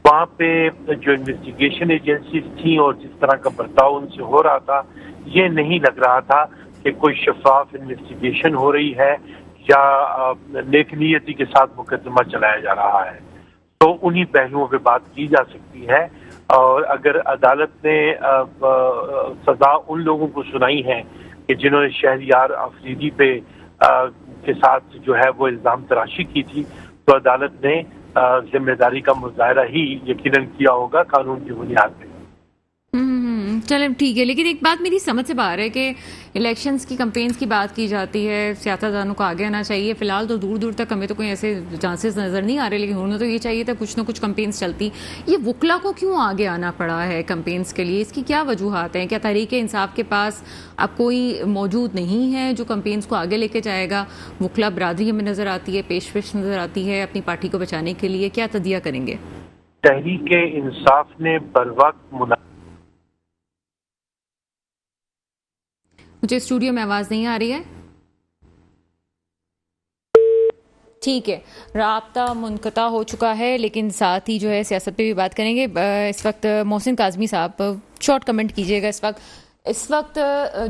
وہاں پہ جو انویسٹیگیشن ایجنسیز تھیں اور جس طرح کا برتاؤ ان سے ہو رہا تھا یہ نہیں لگ رہا تھا کہ کوئی شفاف انویسٹیگیشن ہو رہی ہے یا نیک نیتی کے ساتھ مقدمہ چلایا جا رہا ہے. تو انہی پہلوؤں پہ بات کی جا سکتی ہے. اور اگر عدالت نے سزا ان لوگوں کو سنائی ہے کہ جنہوں نے شہریار آفریدی پہ کے ساتھ جو ہے وہ الزام تراشی کی تھی تو عدالت نے ذمہ داری کا مظاہرہ ہی یقیناً کیا ہوگا قانون کی بنیاد پہ. چلیں ٹھیک ہے، لیکن ایک بات میری سمجھ سے باہر ہے کہ الیکشنز کی کمپینز کی بات کی جاتی ہے، سیاستدانوں کو آگے آنا چاہیے. فی الحال تو دور دور تک ہمیں تو کوئی ایسے چانسز نظر نہیں آ رہے، لیکن انہوں نے تو یہ چاہیے تھا کچھ نہ کچھ کمپینز چلتی. یہ وکلا کو کیوں آگے آنا پڑا ہے کمپینز کے لیے؟ اس کی کیا وجوہات ہیں؟ کیا تحریک انصاف کے پاس اب کوئی موجود نہیں ہے جو کمپینز کو آگے لے کے جائے گا؟ وکلا برادری ہمیں نظر آتی ہے، پیش نظر آتی ہے اپنی پارٹی کو بچانے کے لیے. کیا تدیہ کریں گے؟ تحریک انصاف نے بروقت مجھے اسٹوڈیو میں آواز نہیں آ رہی ہے. ٹھیک ہے، رابطہ منقطع ہو چکا ہے، لیکن ساتھ ہی جو ہے سیاست پہ بھی بات کریں گے. اس وقت محسن کاظمی صاحب شارٹ کمنٹ کیجیے گا. اس وقت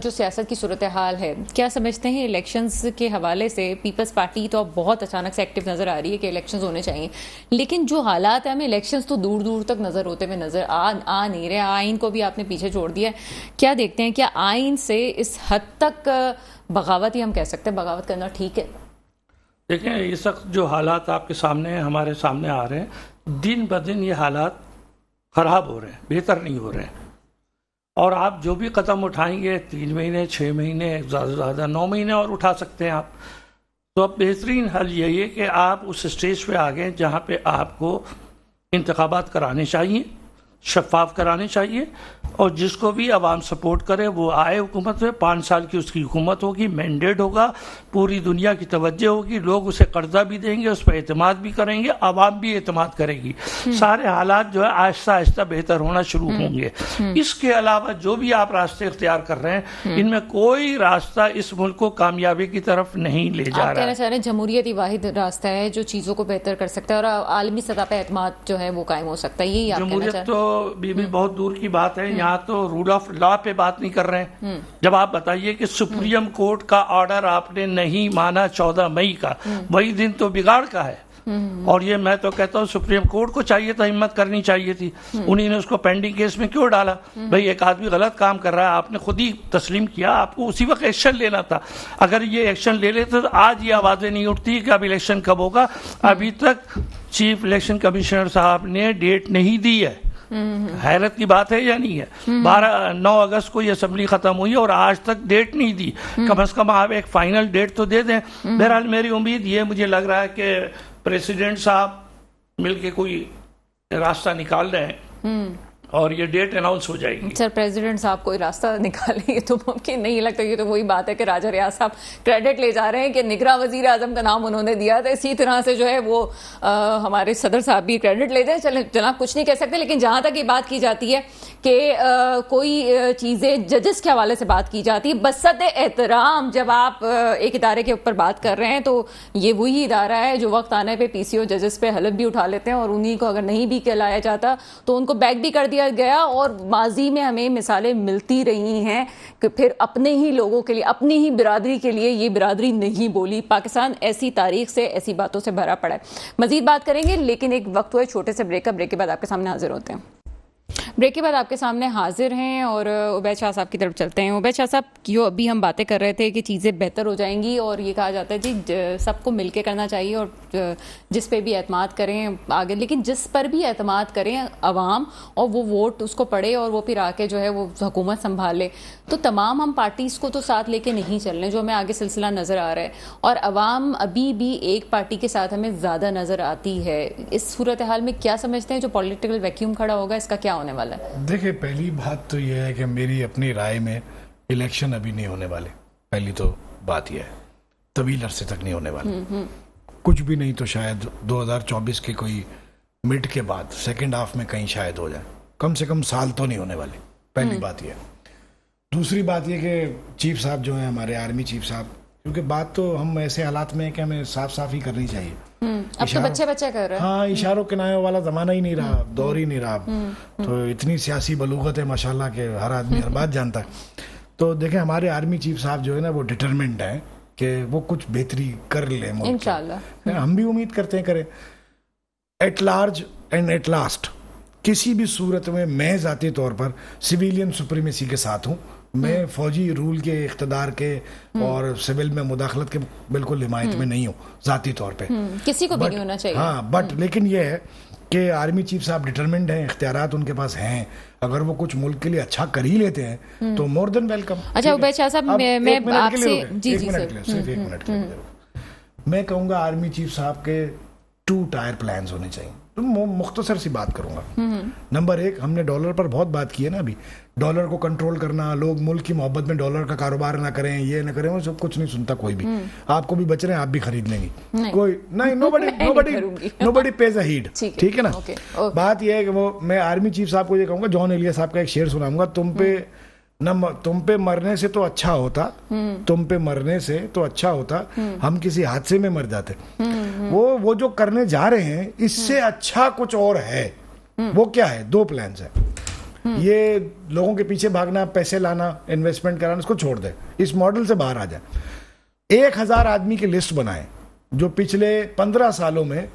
جو سیاست کی صورتحال ہے کیا سمجھتے ہیں الیکشنز کے حوالے سے؟ پیپلز پارٹی تو اب بہت اچانک سے ایکٹیو نظر آ رہی ہے کہ الیکشنز ہونے چاہیے، لیکن جو حالات ہیں ہمیں الیکشنز تو دور دور تک نظر ہوتے ہوئے نظر آ نہیں رہے. آئین کو بھی آپ نے پیچھے چھوڑ دیا ہے. کیا دیکھتے ہیں کیا آئین سے اس حد تک بغاوت ہی ہم کہہ سکتے ہیں بغاوت کرنا ٹھیک ہے؟ دیکھیں اس وقت جو حالات آپ کے سامنے ہیں، ہمارے سامنے آ رہے ہیں، دن بدن یہ حالات خراب ہو رہے ہیں، بہتر نہیں ہو رہے ہیں. اور آپ جو بھی قدم اٹھائیں گے 3 مہینے 6 مہینے زیادہ سے زیادہ 9 مہینے اور اٹھا سکتے ہیں آپ. تو اب بہترین حل یہی ہے کہ آپ اس اسٹیج پہ آ گئے جہاں پہ آپ کو انتخابات کرانے چاہیے، شفاف کرانے چاہیے، اور جس کو بھی عوام سپورٹ کرے وہ آئے حکومت میں. 5 سال کی اس کی حکومت ہوگی، مینڈیٹ ہوگا، پوری دنیا کی توجہ ہوگی، لوگ اسے قرضہ بھی دیں گے، اس پہ اعتماد بھی کریں گے، عوام بھی اعتماد کرے گی. سارے حالات جو ہے آہستہ آہستہ بہتر ہونا شروع ہوں گے. اس کے علاوہ جو بھی آپ راستے اختیار کر رہے ہیں ان میں کوئی راستہ اس ملک کو کامیابی کی طرف نہیں لے جا رہا. آپ کہنا چاہ رہے ہیں جمہوریت ہی واحد راستہ ہے جو چیزوں کو بہتر کر سکتا ہے اور عالمی سطح پہ اعتماد جو ہے وہ قائم ہو سکتا ہے. یہی آپ کہنا چاہ رہے ہیں؟ جمہوریت تو بھی بہت دور کی بات ہے. یہاں تو رول آف لا پہ بات نہیں کر رہے ہیں. جب آپ بتائیے کہ سپریم کورٹ کا آرڈر آپ نے نہیں مانا 14 مئی کا، وہی دن تو بگاڑ کا ہے. اور یہ میں تو کہتا ہوں سپریم کورٹ کو چاہیے تھا، ہمت کرنی چاہیے تھی. انہی نے اس کو پینڈنگ کیس میں کیوں ڈالا؟ بھئی ایک آدمی غلط کام کر رہا ہے، آپ نے خود ہی تسلیم کیا، آپ کو اسی وقت ایکشن لینا تھا. اگر یہ ایکشن لے لیتے تو آج یہ آوازیں نہیں اٹھتی کہ اب الیکشن کب ہوگا. ابھی تک چیف الیکشن کمشنر صاحب نے ڈیٹ نہیں دی ہے. حیرت کی بات ہے یا نہیں ہے؟ 9 اگست کو یہ اسمبلی ختم ہوئی اور آج تک ڈیٹ نہیں دی. کم از کم آپ ایک فائنل ڈیٹ تو دے دیں. بہرحال میری امید یہ مجھے لگ رہا ہے کہ پریزیڈنٹ صاحب مل کے کوئی راستہ نکال رہے ہیں اور یہ ڈیٹ اناؤنس ہو جائے گی. سر پریزیڈنٹ صاحب کوئی راستہ نکالیں یہ تو ممکن نہیں لگتا. یہ تو وہی بات ہے کہ راجہ ریاض صاحب کریڈٹ لے جا رہے ہیں کہ نگراں وزیر اعظم کا نام انہوں نے دیا تھا. اسی طرح سے جو ہے وہ ہمارے صدر صاحب بھی کریڈٹ لے دیں. چلیں جناب کچھ نہیں کہہ سکتے، لیکن جہاں تک یہ بات کی جاتی ہے کہ کوئی چیزیں ججز کے حوالے سے بات کی جاتی ہے، بسط احترام جب آپ ایک ادارے کے اوپر بات کر رہے ہیں تو یہ وہی ادارہ ہے جو وقت آنے پہ PCO ججز پہ حلف بھی اٹھا لیتے ہیں، اور انہی کو اگر نہیں بھی کہلایا جاتا تو ان کو بیک بھی کر دیا گیا. اور ماضی میں ہمیں مثالیں ملتی رہی ہیں کہ پھر اپنے ہی لوگوں کے لیے، اپنی ہی برادری کے لیے یہ برادری نہیں بولی. پاکستان ایسی تاریخ سے، ایسی باتوں سے بھرا پڑا ہے. مزید بات کریں گے لیکن ایک وقت ہوئے چھوٹے سے بریک. بریک کے بعد آپ کے سامنے حاضر ہوتے ہیں. بریک کے بعد آپ کے سامنے حاضر ہیں اور عبید شاہ صاحب کی طرف چلتے ہیں. عبید شاہ صاحب, جو ابھی ہم باتیں کر رہے تھے کہ چیزیں بہتر ہو جائیں گی اور یہ کہا جاتا ہے جی سب کو مل کے کرنا چاہیے اور جس پہ بھی اعتماد کریں آگے, لیکن جس پر بھی اعتماد کریں عوام اور وہ ووٹ اس کو پڑے اور وہ پھر آ کے جو ہے وہ حکومت سنبھالے, تو تمام ہم پارٹیز کو تو ساتھ لے کے نہیں چل رہے جو ہمیں آگے سلسلہ نظر آ رہا ہے, اور عوام ابھی بھی ایک پارٹی کے ساتھ ہمیں زیادہ نظر آتی ہے. اس صورتحال میں کیا سمجھتے ہیں جو پولیٹیکل ویکیوم کھڑا ہوگا اس کا کیا ہونے والا ہے؟ دیکھیں, پہلی بات تو یہ ہے کہ میری اپنی رائے میں الیکشن ابھی نہیں ہونے والے. پہلی تو بات یہ ہے, طویل عرصے تک نہیں ہونے والے, کچھ بھی نہیں تو شاید 2024 کے کوئی مڈ کے بعد سیکنڈ ہاف میں کہیں شاید ہو جائے, کم سے کم سال تو نہیں ہونے والے. پہلی بات یہ. دوسری بات یہ کہ چیف صاحب جو ہیں ہمارے آرمی چیف صاحب, کیونکہ بات تو ہم ایسے حالات میں ہیں کہ ہمیں صاف صاف ہی کرنی چاہیے. اب تو بچے بچے کر رہے ہیں. ہاں, اشاروں کنایوں والا زمانہ ہی نہیں رہا, دور ہی نہیں رہا. تو اتنی سیاسی بلوغت ہے ماشاءاللہ کہ ہر آدمی ہر بات جانتا ہے. تو دیکھیں ہمارے آرمی چیف صاحب جو ہے نا وہ ڈٹرمنٹ ہیں کہ وہ کچھ بہتری کر لیں انشاءاللہ. ہم بھی امید کرتے ہیں کریں. At large and at last کسی بھی صورت میں میں ذاتی طور پر سویلین سپریمیسی کے ساتھ ہوں. میں فوجی رول کے اقتدار کے اور سول میں مداخلت کے بالکل حمایت میں نہیں ہوں ذاتی طور پہ, کسی کو بھی نہیں ہونا چاہیے. ہاں, بٹ لیکن یہ ہے کہ آرمی چیف صاحب ڈٹرمنڈ ہیں, اختیارات ان کے پاس ہیں, اگر وہ کچھ ملک کے لیے اچھا کر ہی لیتے ہیں تو مور دین ویلکم. اچھا عبید شاہ صاحب, میں آپ سے صرف ایک منٹ میں کہوں گا آرمی چیف صاحب کے 2 ٹائر پلانز ہونے چاہیے. مختصر سی بات کروں گا. نمبر 1, ہم نے ڈالر پر بہت بات کی ہے نا ابھی, ڈالر کو کنٹرول کرنا, لوگ ملک کی محبت میں ڈالر کا کاروبار نہ کریں, یہ نہ کریں, وہ سب کچھ نہیں سنتا کوئی بھی. آپ کو بھی بچ رہے ہیں, آپ بھی خرید لیں گے, کوئی نہیں, nobody pays a heed. ٹھیک ہے نا. بات یہ ہے کہ وہ میں آرمی چیف صاحب کو یہ کہوں گا, جان ایلیا صاحب کا ایک شعر سناؤں گا, تم پہ مرنے سے تو اچھا ہوتا, تم پہ مرنے سے تو اچھا ہوتا ہم کسی حادثے میں مر جاتے. وہ جو کرنے جا رہے ہیں اس سے اچھا کچھ اور ہے. وہ کیا ہے؟ 2 پلانز ہیں. یہ لوگوں کے پیچھے بھاگنا, پیسے لانا, انویسٹمنٹ کرانا, اس کو چھوڑ دیں, اس ماڈل سے باہر آ جائیں. 1000 آدمی کی لسٹ بنائیں جو پچھلے 15 سالوں میں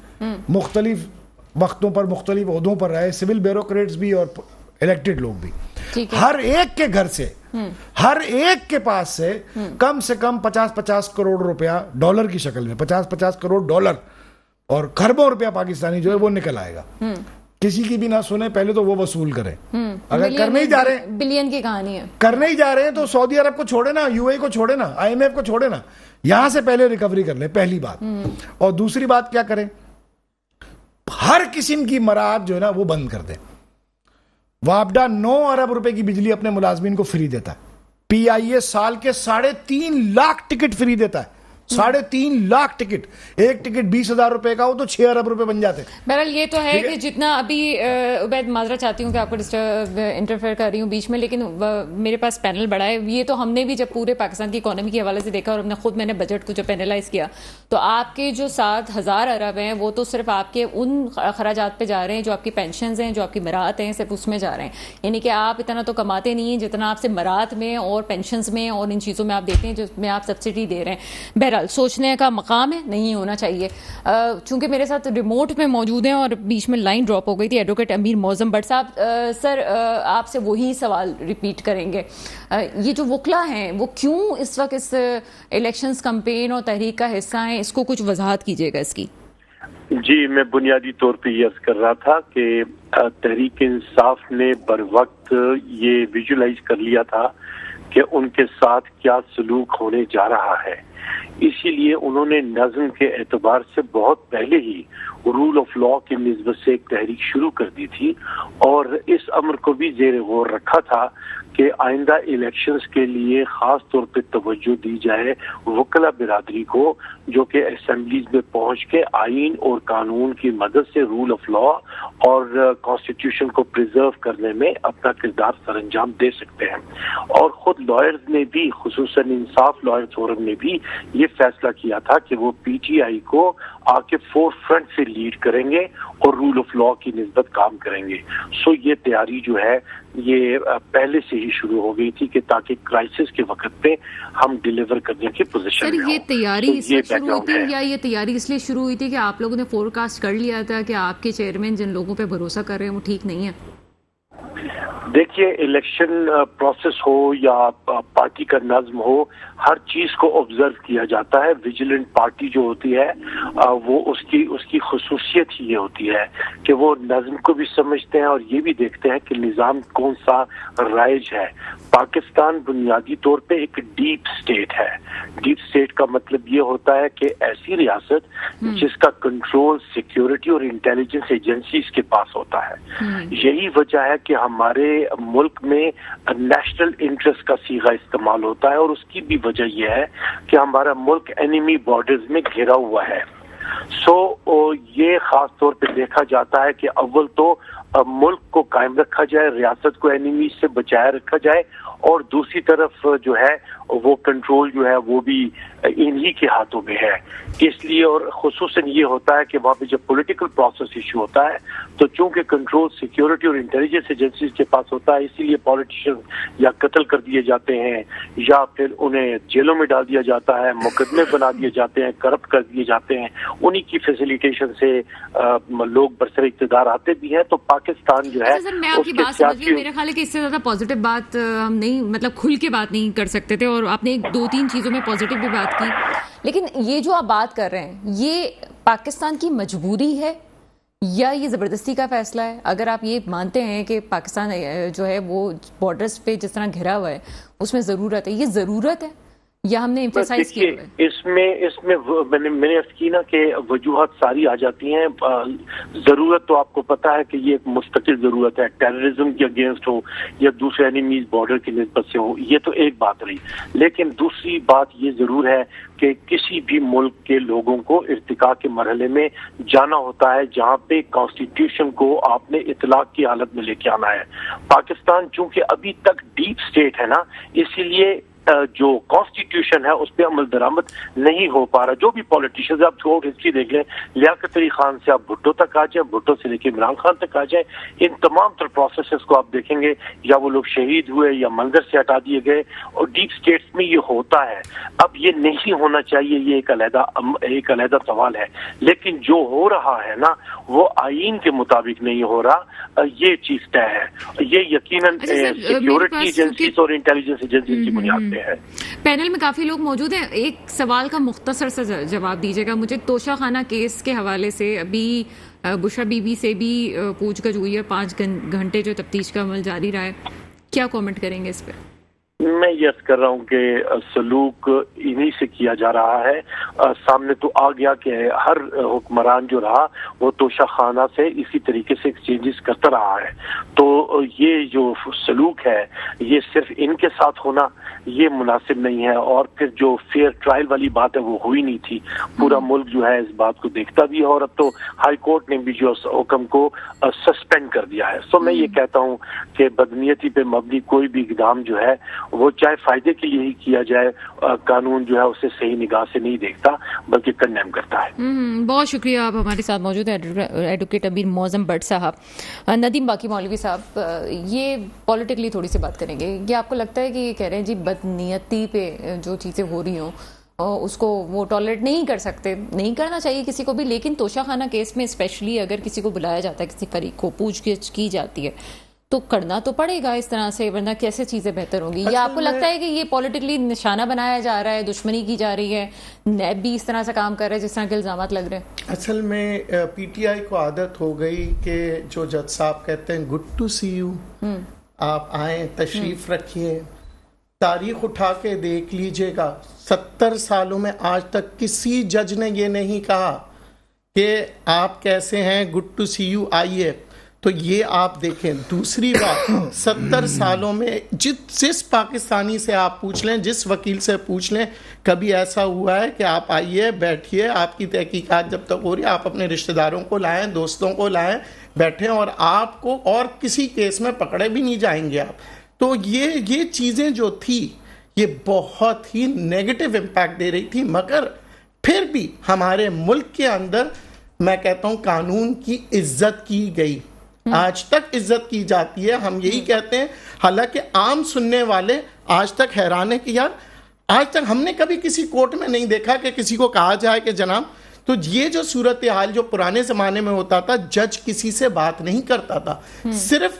مختلف وقتوں پر مختلف عہدوں پر رہے, سول بیوروکریٹس بھی اور الیکٹڈ لوگ بھی. ہر ایک کے گھر سے, ہر ایک کے پاس سے کم 50 کروڑ روپیہ ڈالر کی شکل میں, 50 کروڑ ڈالر اور خربوں روپیہ پاکستانی جو ہے وہ نکل آئے گا. کسی کی بھی نہ سنیں, پہلے تو وہ وصول کریں. اگر کرنے ہی جا رہے ہیں, بلین کی کہانی ہے, کرنے ہی جا رہے ہیں تو سعودی عرب کو چھوڑے نا, UAE کو چھوڑے نا, IMF کو چھوڑے نا, یہاں سے پہلے ریکوری کر لیں, پہلی بات. اور دوسری بات کیا کریں, ہر قسم کی مراعات جو ہے نا وہ بند کر دیں. وابڈا 9 ارب روپے کی بجلی اپنے ملازمین کو فری دیتا ہے. PIA سال کے 3.5 لاکھ ٹکٹ فری دیتا ہے, 3.5 لاکھ ٹکٹ. ایک ٹکٹ 20,000 روپے کا ہو تو 6 ارب روپے بن جاتے. بہرحال یہ تو ہے کہ جتنا ابھی عبید, معذرت چاہتی ہوں کہ آپ کو انٹرفیئر کر رہی ہوں بیچ میں, لیکن میرے پاس پینل بڑا ہے. یہ تو ہم نے بھی جب پورے پاکستان کی اکانومی کے حوالے سے دیکھا اور میں نے بجٹ کو جب پینلائز کیا تو آپ کے جو 7,000 ارب ہیں وہ تو صرف آپ کے ان اخراجات پہ جا رہے ہیں جو آپ کی پینشنز ہیں, جو آپ کی مراعات ہیں, صرف اس میں جا رہے ہیں. یعنی کہ آپ اتنا تو کماتے نہیں ہیں جتنا آپ سے مراعات میں اور پینشنز میں اور ان چیزوں میں آپ دیتے ہیں جس میں آپ سبسڈی دے رہے ہیں. بہرحال سوچنے کا مقام ہے, نہیں ہونا چاہیے. چونکہ میرے ساتھ ریموٹ میں موجود ہیں اور بیچ میں لائن ڈراپ ہو گئی تھی, ایڈوکیٹ امیر معظم بٹ صاحب. سر آپ سے وہی سوال ریپیٹ کریں گے, یہ جو وکلا ہیں وہ کیوں اس وقت اس الیکشنز کمپین اور تحریک کا حصہ ہیں, اس کو کچھ وضاحت کیجیے گا اس کی. جی, میں بنیادی طور پہ یہ عرض کر رہا تھا کہ تحریک انصاف نے بر وقت یہ ویژولائز کر لیا تھا کہ ان کے ساتھ کیا سلوک ہونے جا رہا ہے, اسی لیے انہوں نے نظم کے اعتبار سے بہت پہلے ہی رول آف لا کی نسبت سے ایک تحریک شروع کر دی تھی, اور اس امر کو بھی زیر غور رکھا تھا کہ آئندہ الیکشنز کے لیے خاص طور پہ توجہ دی جائے وکلا برادری کو, جو کہ اسمبلیز میں پہنچ کے آئین اور قانون کی مدد سے رول آف لا اور کانسٹیٹیوشن کو پریزرو کرنے میں اپنا کردار سر انجام دے سکتے ہیں. اور خود لائرز نے بھی, خصوصاً انصاف لائر فورم نے بھی یہ فیصلہ کیا تھا کہ وہ PTI کو آ کے فور فرنٹ سے لیڈ کریں گے اور رول آف لا کی نسبت کام کریں گے. سو یہ تیاری جو ہے یہ پہلے سے ہی شروع ہو گئی تھی کہ تاکہ کرائسس کے وقت پہ ہم ڈیلیور کرنے کی پوزیشن میں ہوں. سر یہ تیاری اس وقت شروع ہوئی تھی یا یہ تیاری اس لیے شروع ہوئی تھی کہ آپ لوگوں نے فور کاسٹ کر لیا تھا کہ آپ کے چیئرمین جن لوگوں پہ بھروسہ کر رہے ہیں وہ ٹھیک نہیں ہے؟ دیکھیے الیکشن پروسیس ہو یا پارٹی کا نظم ہو، ہر چیز کو آبزرو کیا جاتا ہے. ویجیلنٹ پارٹی جو ہوتی ہے وہ اس کی خصوصیت ہی یہ ہوتی ہے کہ وہ نظم کو بھی سمجھتے ہیں اور یہ بھی دیکھتے ہیں کہ نظام کون سا رائج ہے. پاکستان بنیادی طور پہ ایک ڈیپ اسٹیٹ ہے. ڈیپ اسٹیٹ کا مطلب یہ ہوتا ہے کہ ایسی ریاست جس کا کنٹرول سیکیورٹی اور انٹیلیجنس ایجنسیز کے پاس ہوتا ہے. یہی وجہ ہے کہ ہمارے ملک میں نیشنل انٹرسٹ کا صیغہ استعمال ہوتا ہے، اور اس کی بھی وجہ یہ ہے کہ ہمارا ملک اینیمی بارڈرز میں گھرا ہوا ہے. یہ خاص طور پہ دیکھا جاتا ہے کہ اول تو ملک کو قائم رکھا جائے، ریاست کو اینیمیز سے بچائے رکھا جائے، اور دوسری طرف جو ہے وہ کنٹرول جو ہے وہ بھی انہی کے ہاتھوں میں ہے. اس لیے اور خصوصاً یہ ہوتا ہے کہ وہاں پہ جب پولیٹیکل پروسیس ایشو ہوتا ہے تو چونکہ کنٹرول سیکیورٹی اور انٹیلیجنس ایجنسیز کے پاس ہوتا ہے، اسی لیے پولیٹیشین یا قتل کر دیے جاتے ہیں یا پھر انہیں جیلوں میں ڈال دیا جاتا ہے، مقدمے بنا دیے جاتے ہیں، کرپٹ کر دیے جاتے ہیں. انہی کی فیسیلیٹیشن سے لوگ برسر اقتدار آتے بھی ہیں. تو پاکستان جو ہے سر میں آپ کی بات سمجھ گئی. میرا خیال ہے کہ اس سے زیادہ پازیٹیو بات ہم نہیں، مطلب کھل کے بات نہیں کر سکتے تھے، اور آپ نے ایک دو تین چیزوں میں پازیٹیو بھی بات کی. لیکن یہ جو آپ بات کر رہے ہیں یہ پاکستان کی مجبوری ہے یا یہ زبردستی کا فیصلہ ہے؟ اگر آپ یہ مانتے ہیں کہ پاکستان جو ہے وہ بارڈرز پہ جس طرح گھرا ہوا ہے اس میں ضرورت ہے، یہ ضرورت ہے یا ہم نے ایمفیسائز کیا ہوا ہے؟ اس میں میں نے عرض کی نا کہ وجوہات ساری آ جاتی ہیں. ضرورت تو آپ کو پتا ہے کہ یہ ایک مستقل ضرورت ہے، ٹیررزم کے اگینسٹ ہو یا دوسرے اینیمیز بارڈر کی نسبت سے ہو، یہ تو ایک بات رہی. لیکن دوسری بات یہ ضرور ہے کہ کسی بھی ملک کے لوگوں کو ارتقاء کے مرحلے میں جانا ہوتا ہے جہاں پہ کانسٹیٹیوشن کو آپ نے اطلاق کی حالت میں لے کے آنا ہے. پاکستان چونکہ ابھی تک ڈیپ اسٹیٹ ہے نا، اسی لیے جو کانسٹیٹیوشن ہے اس پہ عمل درآمد نہیں ہو پا رہا. جو بھی پولیٹیشنز آپ تھرو آؤٹ ہسٹری دیکھ لیں، لیاقت علی خان سے آپ بھٹو تک آ جائیں، بھٹو سے لے کے عمران خان تک آ جائیں، ان تمام تر پروسیسز کو آپ دیکھیں گے یا وہ لوگ شہید ہوئے یا منظر سے ہٹا دیے گئے، اور ڈیپ اسٹیٹس میں یہ ہوتا ہے. اب یہ نہیں ہونا چاہیے، یہ ایک علیحدہ سوال ہے. لیکن جو ہو رہا ہے نا وہ آئین کے مطابق نہیں ہو رہا، یہ چیز طے ہے. یہ یقیناً سیکیورٹی ایجنسیز اور انٹیلیجنس ایجنسیز کی بنیاد پہ ہے. پینل میں کافی لوگ موجود ہیں. ایک سوال کا مختصر سا جواب دیجیے گا مجھے. توشہ خانہ کیس کے حوالے سے ابھی بشرا بی بی سے بھی پوچھ گچھ ہوئی ہے، 5 گھنٹے جو تفتیش کا عمل جاری رہا ہے، کیا کامنٹ کریں گے اس پہ؟ میں یہ عرض کر رہا ہوں کہ سلوک انہی سے کیا جا رہا ہے. سامنے تو آ گیا کہ ہر حکمران جو رہا وہ توشہ خانہ سے اسی طریقے سے ایکسچینجز کرتا رہا ہے. تو یہ جو سلوک ہے یہ صرف ان کے ساتھ ہونا یہ مناسب نہیں ہے. اور پھر جو فیئر ٹرائل والی بات ہے وہ ہوئی نہیں تھی. پورا ملک جو ہے اس بات کو دیکھتا بھی ہے، اور اب تو ہائی کورٹ نے بھی جو حکم کو سسپینڈ کر دیا ہے. سو میں یہ کہتا ہوں کہ بدنیتی پہ مبنی کوئی بھی اقدام جو ہے وہ چاہے فائدے کے لیے ہی کیا جائے، قانون جو ہے اسے صحیح نگاہ سے نہیں دیکھتا بلکہ کنڈیم کرتا ہے. بہت شکریہ. آپ ہمارے ساتھ موجود ہیں ایڈوکیٹ امیر معظم بٹ صاحب. ندیم باقی مولوی صاحب، یہ پولیٹیکلی تھوڑی سی بات کریں گے. یہ آپ کو لگتا ہے کہ یہ کہہ رہے ہیں جی بدنیتی پہ جو چیزیں ہو رہی ہوں اس کو وہ ٹالریٹ نہیں کر سکتے، نہیں کرنا چاہیے کسی کو بھی، لیکن توشہ خانہ کیس میں اسپیشلی اگر کسی کو بلایا جاتا ہے، کسی فریق کو پوچھ گچھ کی جاتی ہے تو کرنا تو پڑے گا اس طرح سے، ورنہ کیسے چیزیں بہتر ہوں گی؟ یا آپ کو لگتا ہے کہ یہ پولیٹیکلی نشانہ بنایا جا رہا ہے، دشمنی کی جا رہی ہے، نیب بھی اس طرح سے کام کر رہا ہے جس طرح کے الزامات لگ رہے ہیں؟ اصل میں پی ٹی آئی کو عادت ہو گئی کہ جو جج صاحب کہتے ہیں گڈ ٹو سی یو، آپ آئیں، تشریف رکھیے. تاریخ اٹھا کے دیکھ لیجئے گا، 70 سالوں میں آج تک کسی جج نے یہ نہیں کہا کہ آپ کیسے ہیں، گڈ ٹو سی یو، آئیے. تو یہ آپ دیکھیں. دوسری بات، 70 سالوں میں جس پاکستانی سے آپ پوچھ لیں، جس وکیل سے پوچھ لیں، کبھی ایسا ہوا ہے کہ آپ آئیے، بیٹھیے، آپ کی تحقیقات جب تک ہو رہی ہے آپ اپنے رشتہ داروں کو لائیں، دوستوں کو لائیں، بیٹھیں، اور آپ کو اور کسی کیس میں پکڑے بھی نہیں جائیں گے آپ. تو یہ چیزیں جو تھی یہ بہت ہی نیگیٹو امپیکٹ دے رہی تھی. مگر پھر بھی ہمارے ملک کے اندر میں کہتا ہوں قانون کی عزت کی گئی، آج تک عزت کی جاتی ہے. ہم یہی کہتے ہیں، حالانکہ عام سننے والے آج تک حیران ہیں کہ یار آج تک ہم نے کبھی کسی کورٹ میں نہیں دیکھا کہ کسی کو کہا جائے کہ جناب. تو یہ جو صورتحال جو پرانے زمانے میں ہوتا تھا، جج کسی سے بات نہیں کرتا تھا، صرف